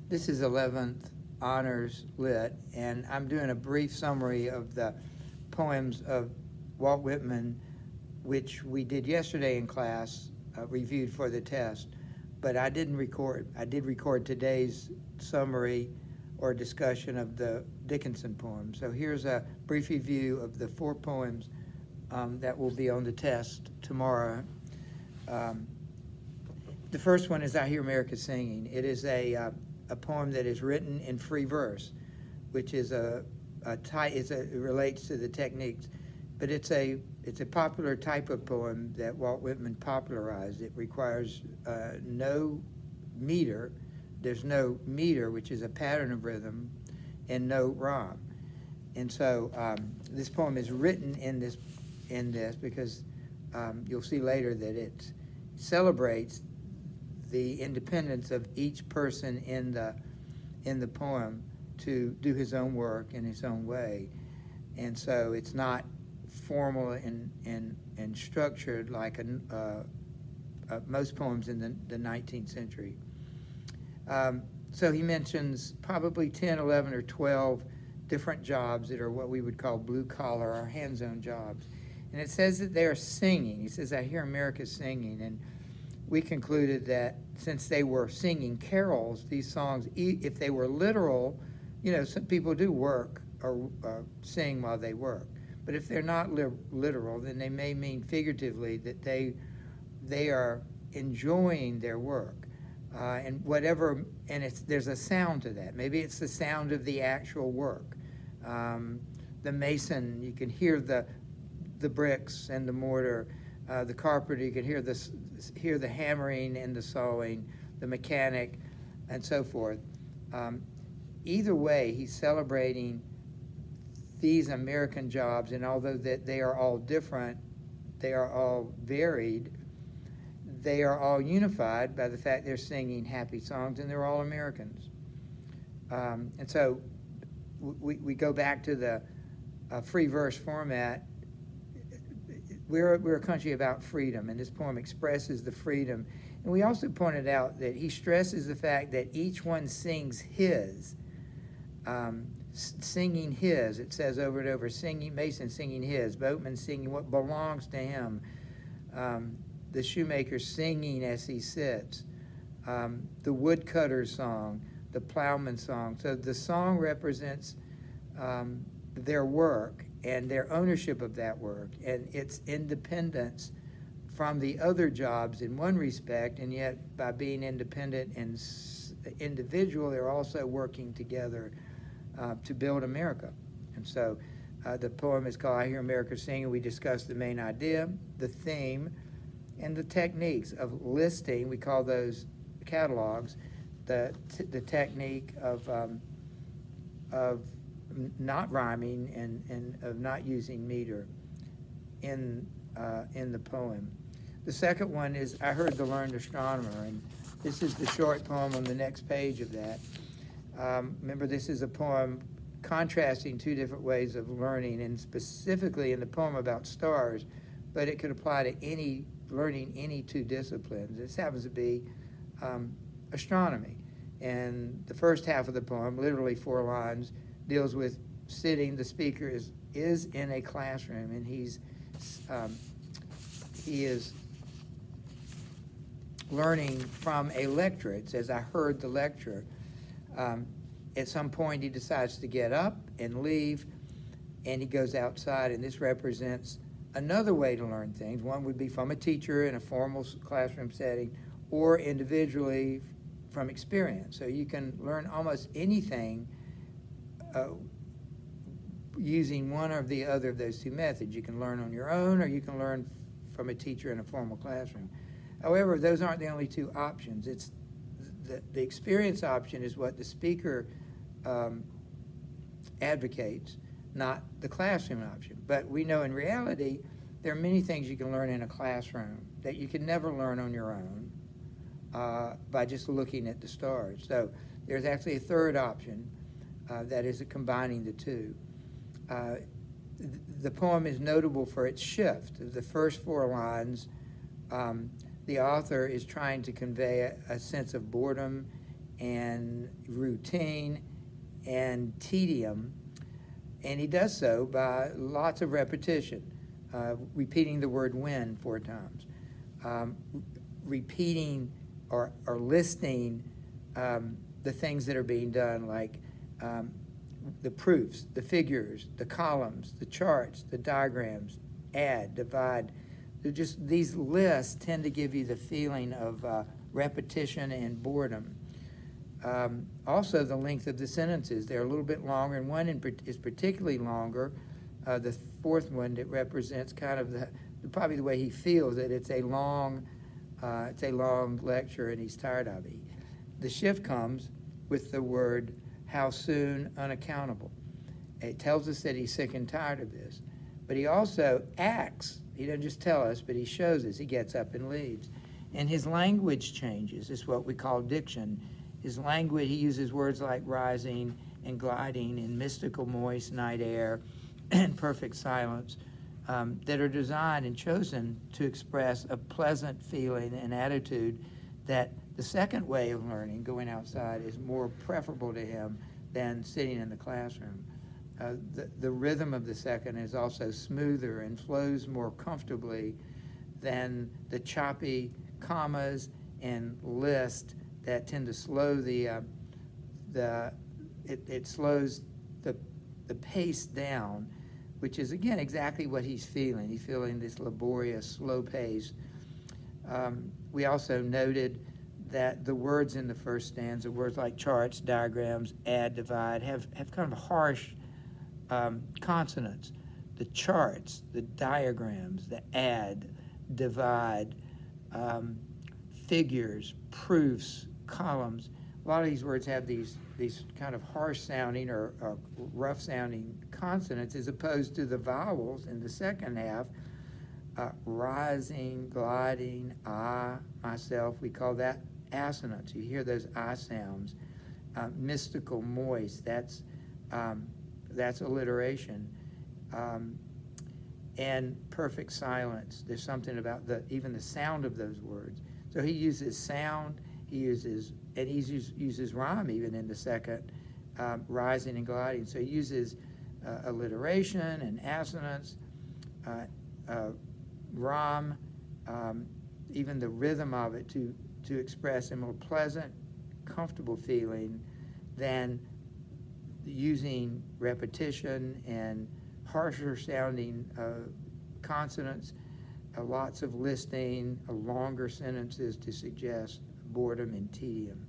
This is 11th Honors Lit, and I'm doing a brief summary of the poems of Walt Whitman, which we did yesterday in class, reviewed for the test, but I didn't record. I did record today's summary or discussion of the Dickinson poem. So here's a brief review of the 4 poems that will be on the test tomorrow. The first one is I Hear America Singing. It is a poem that is written in free verse, which is it relates to the techniques, but it's a popular type of poem that Walt Whitman popularized. It requires no meter. There's no meter, which is a pattern of rhythm, and no rhyme. And so this poem is written in this because you'll see later that it celebrates the independence of each person in the poem to do his own work in his own way. And so it's not formal and structured like most poems in the 19th century. So he mentions probably 10, 11, or 12 different jobs that are what we would call blue-collar or hands-on jobs. And it says that they are singing. He says, I hear America singing. And we concluded that since they were singing carols, these songs, if they were literal, you know, some people do work or sing while they work. But if they're not literal, then they may mean figuratively that they are enjoying their work. And whatever, and there's a sound to that. Maybe it's the sound of the actual work. The mason, you can hear the bricks and the mortar. The carpenter, you can hear the hammering and the sawing, the mechanic, and so forth. Either way, he's celebrating these American jobs, and although that they are all different, they are all varied, they are all unified by the fact they're singing happy songs, and they're all Americans. And so we go back to the free verse format. We're a country about freedom, and this poem expresses the freedom. And we also pointed out that he stresses the fact that each one sings his, singing his. It says over and over, Mason singing his, boatman singing what belongs to him, the shoemaker singing as he sits, the woodcutter's song, the plowman's song. So the song represents their work and their ownership of that work and its independence from the other jobs in one respect, and yet by being independent and individual, they're also working together to build America. And so the poem is called I Hear America Singing. We discussed the main idea, the theme, and the techniques of listing. We call those catalogs. The technique of not rhyming and of not using meter in the poem. The second one is I Heard the Learned Astronomer, and this is the short poem on the next page of that. Remember, this is a poem contrasting 2 different ways of learning, and specifically in the poem about stars, but it could apply to learning any 2 disciplines. This happens to be astronomy. And the first half of the poem, literally 4 lines, deals with sitting. The speaker is in a classroom, and he is learning from a lecturer. It says, I heard the lecturer. At some point, he decides to get up and leave, and he goes outside, and this represents another way to learn things. One would be from a teacher in a formal classroom setting, or individually from experience. So you can learn almost anything using one or the other of those 2 methods. You can learn on your own, or you can learn from a teacher in a formal classroom. However, those aren't the only 2 options. It's the experience option is what the speaker advocates, not the classroom option. But we know in reality there are many things you can learn in a classroom that you can never learn on your own by just looking at the stars. So there's actually a third option that is combining the 2. The poem is notable for its shift. The first 4 lines, the author is trying to convey a sense of boredom and routine and tedium, and he does so by lots of repetition, repeating the word when 4 times, repeating or listing the things that are being done, like the proofs, the figures, the columns, the charts, the diagrams, add, divide. These lists tend to give you the feeling of repetition and boredom. Also, the length of the sentences. They're a little bit longer, and one is particularly longer. The fourth one that represents kind of probably the way he feels that it's a long lecture and he's tired of it. The shift comes with the word "how soon," unaccountable. It tells us that he's sick and tired of this, but he also acts. He doesn't just tell us, but he shows us. He gets up and leaves, and his language changes. It's what we call diction. His language, he uses words like rising and gliding and mystical moist night air and perfect silence that are designed and chosen to express a pleasant feeling and attitude that the second way of learning, going outside, is more preferable to him than sitting in the classroom. The rhythm of the second is also smoother and flows more comfortably than the choppy commas and lists that tend to slow it slows the pace down, which is again exactly what he's feeling. He's feeling this laborious, slow pace. We also noted that the words in the first stanza, words like charts, diagrams, add, divide, have kind of harsh consonants. The charts, the diagrams, the add, divide, figures, proofs, columns. A lot of these words have these kind of harsh sounding or rough sounding consonants, as opposed to the vowels in the second half. Rising, gliding, I, myself, we call that assonance. You hear those I sounds. Mystical, moist, that's alliteration. And perfect silence. There's something about even the sound of those words. So he uses sound, he uses rhyme even in the second, rising and gliding. So he uses alliteration and assonance, rhyme, even the rhythm of it to express a more pleasant, comfortable feeling than using repetition and harsher sounding consonants, lots of listing, longer sentences to suggest boredom and tedium.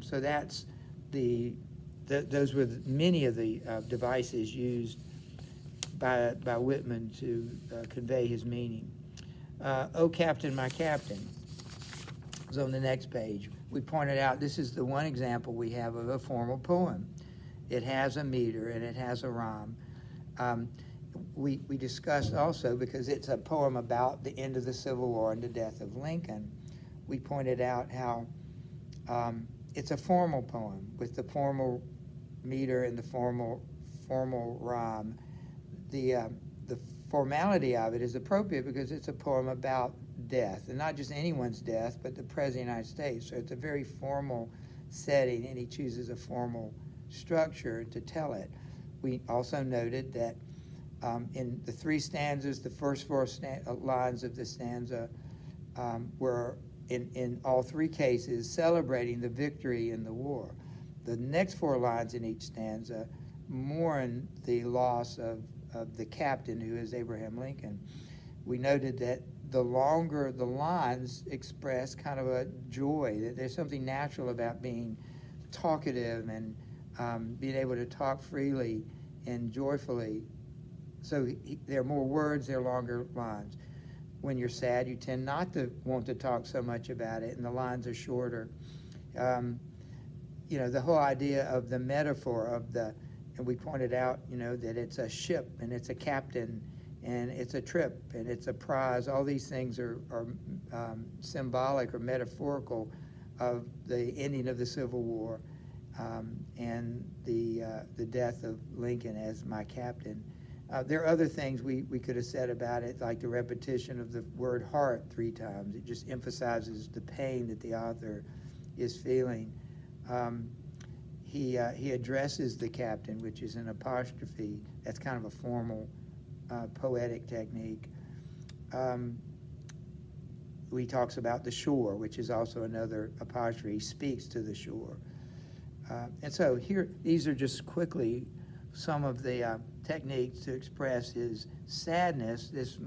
So that's those were many of the devices used by Whitman to convey his meaning. "Oh, Captain, my Captain" is on the next page. We pointed out this is the one example we have of a formal poem. It has a meter and it has a rhyme. We discussed also, because it's a poem about the end of the Civil War and the death of Lincoln, we pointed out how it's a formal poem with the formal meter and the formal rhyme. The formality of it is appropriate because it's a poem about death, and not just anyone's death, but the President of the United States. So it's a very formal setting, and he chooses a formal structure to tell it. We also noted that in the 3 stanzas, the first 4 lines of the stanza were, in all 3 cases, celebrating the victory in the war. The next 4 lines in each stanza mourn the loss of the captain, who is Abraham Lincoln. We noted that the longer the lines express kind of a joy, that there's something natural about being talkative and being able to talk freely and joyfully. So there are more words, there are longer lines. When you're sad, you tend not to want to talk so much about it, and the lines are shorter. The whole idea of the metaphor of and we pointed out, that it's a ship and it's a captain and it's a trip and it's a prize. All these things are symbolic or metaphorical of the ending of the Civil War and the death of Lincoln as my captain. There are other things we could have said about it, like the repetition of the word heart 3 times. It just emphasizes the pain that the author is feeling. He addresses the captain, which is an apostrophe. That's kind of a formal poetic technique. He talks about the shore, which is also another apostrophe. He speaks to the shore. And so here, these are just quickly some of the techniques to express his sadness, this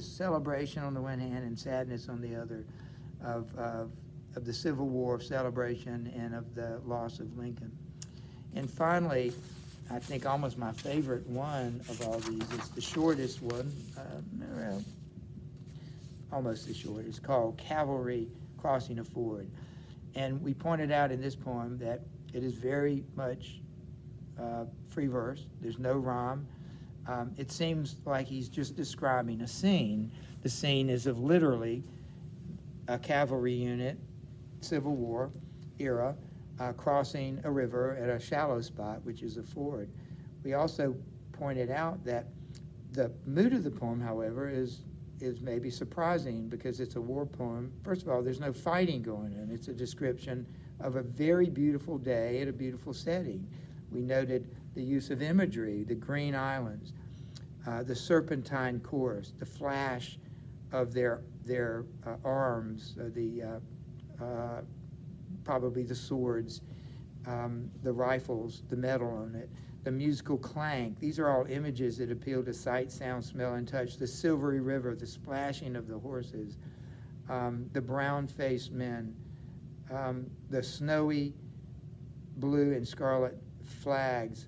celebration on the one hand and sadness on the other of the Civil War, of celebration, and of the loss of Lincoln. And finally, I think almost my favorite one of all these is the shortest one, almost the shortest. It's called Cavalry Crossing a Ford. And we pointed out in this poem that it is very much free verse. There's no rhyme. It seems like he's just describing a scene. The scene is of literally a cavalry unit, Civil War era, crossing a river at a shallow spot, which is a ford. We also pointed out that the mood of the poem, however, is maybe surprising because it's a war poem. First of all, there's no fighting going on. It's a description of a very beautiful day at a beautiful setting. We noted the use of imagery, the green islands, the serpentine course, the flash of their arms, probably the swords, the rifles, the metal on it, the musical clank. These are all images that appeal to sight, sound, smell, and touch. The silvery river, the splashing of the horses, the brown-faced men, the snowy blue and scarlet flags.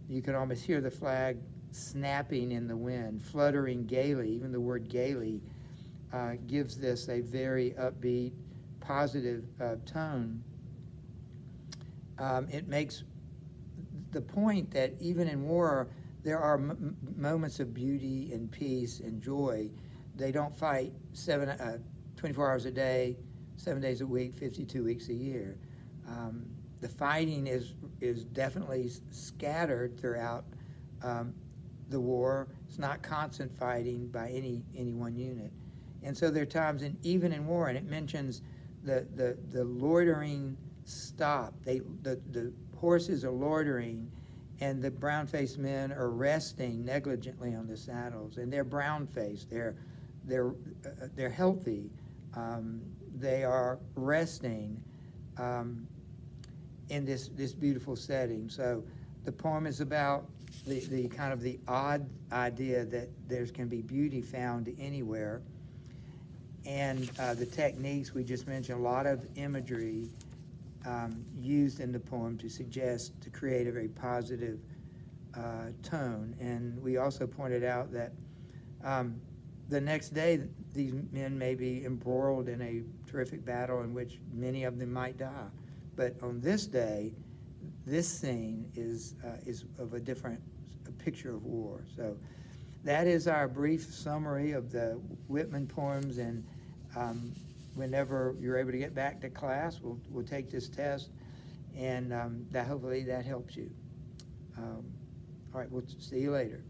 You can almost hear the flag snapping in the wind, fluttering gaily. Even the word gaily gives this a very upbeat, positive tone. It makes the point that even in war, there are moments of beauty and peace and joy. They don't fight 24 hours a day, 7 days a week, 52 weeks a year. The fighting is definitely scattered throughout the war. It's not constant fighting by any one unit. And so there are times, even in war, and it mentions the loitering stop. The horses are loitering, and the brown-faced men are resting negligently on the saddles. And they're brown-faced. They're healthy. They are resting in this beautiful setting. So the poem is about the kind of the odd idea that there can be beauty found anywhere. And the techniques we just mentioned, a lot of imagery used in the poem to create a very positive tone. And we also pointed out that the next day, these men may be embroiled in a terrific battle in which many of them might die. But on this day, this scene is of a different picture of war. So that is our brief summary of the Whitman poems. And whenever you're able to get back to class, we'll take this test, and hopefully that helps you. All right, we'll see you later.